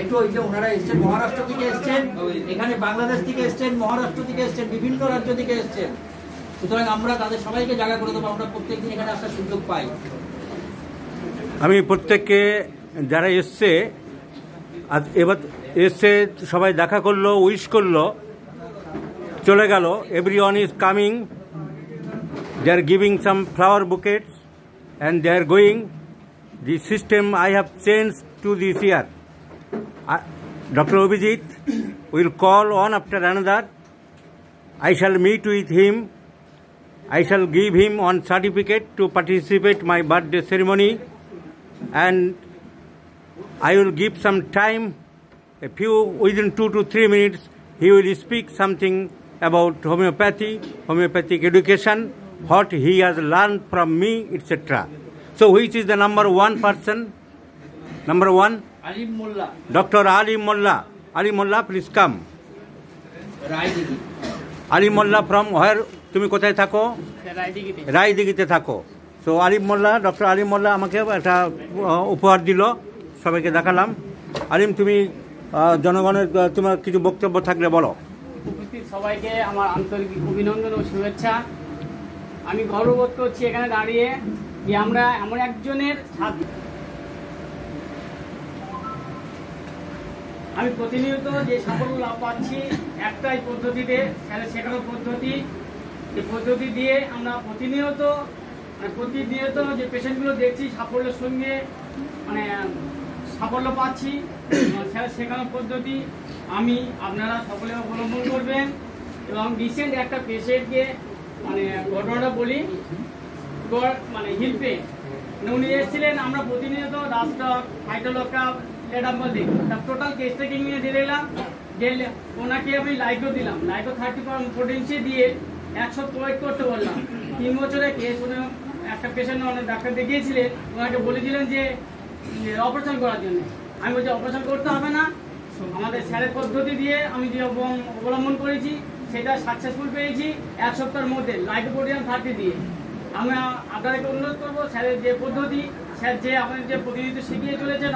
একটু ওই যে ওনারা এসছেন মহারাষ্ট্র থেকে এসছেন, এখানে বাংলাদেশ থেকে এসছেন, মহারাষ্ট্র থেকে এসছেন, বিভিন্ন রাজ্য থেকে এসছেন। সুতরাং আমরা তাদের সবাইকে জায়গা করে দেবো, আমরা প্রত্যেকদিন এখানে আসার সুযোগ পাই। আমি প্রত্যেককে যারা এসছে এবার এসছে সবাই দেখা করলো, উইশ করলো, চলে গেল। Everyone is coming, they are giving some flower bouquets and they are going. The system I have change to this year. Dr. Abhijit will call one after another. I shall meet with him. I shall give him one certificate to participate my birthday ceremony, and I will give some time, within 2 to 3 minutes, he will speak something about homeopathic education, what he has learned from me, etc. So which is the number one person? Number one? Alim Molla, Dr. Ali Molla. Ali Molla, please come. Raidighi. Ali Molla from where? তুমি কোথায় থাকো? রায়দিঘিতে। রায়দিঘিতে থাকো। So আলিম মোল্লা, doctor আলিম মোল্লা আমাকে একটা উপহার দিল, সবাইকে দেখালাম। আলিম, তুমি জনগণের তোমার কিছু বক্তব্য থাকলে বলো। উপস্থিত সবাইকে আমার আন্তরিক অভিনন্দন ও শুভেচ্ছা। আমি গর্ববোধ করছি এখানে দাঁড়িয়ে যে আমরা এমন একজনের ছাত্র। আমি প্রতিনিয়ত যে সাফল্য লাভ পাচ্ছি একটাই পদ্ধতিতে, স্যারের শেখানোর পদ্ধতি। এই পদ্ধতি দিয়ে আমরা প্রতিনিয়ত যে পেশেন্টগুলো দেখছি সাফল্যের সঙ্গে সাফল্য পাচ্ছি। স্যারের শেখানোর পদ্ধতি আপনারা সকলে অবলম্বন করবেন। এবং রিসেন্ট একটা পেশেন্টকে ঘটনাটা বলি, হিল পেন উনি এসেছিলেন। আমরা প্রতিনিয়ত রাস্টক, ফাইটোলকা, এডাম্বল দিই, তার টোটাল কেসটা নিয়ে দিয়ে দিলাম। ওনাকে আমি লাইকো দিলাম, লাইকো 30 পোটেন্সি দিয়ে 1 সপ্তাহ ওয়েট করতে বললাম। 3 বছরের কেস। উনি একটা পেশেন্ট অনেক ডাক্তার দেখিয়েছিলেন, ওনাকে বলেছিলেন যে অপারেশন করার জন্য। আমি বলছি অপারেশন করতে হবে না, আমাদের স্যারের পদ্ধতি দিয়ে আমি যে অবলম্বন করেছি সেটা সাকসেসফুল পেয়েছি 1 সপ্তাহের মধ্যে, লাইকোপোডিয়াম 30 দিয়ে। আমি আপনাদেরকে অনুরোধ করবো, স্যারের যে পদ্ধতি, স্যার যে আমাদের যে প্রতিনিধিত্ব শিখিয়ে চলেছেন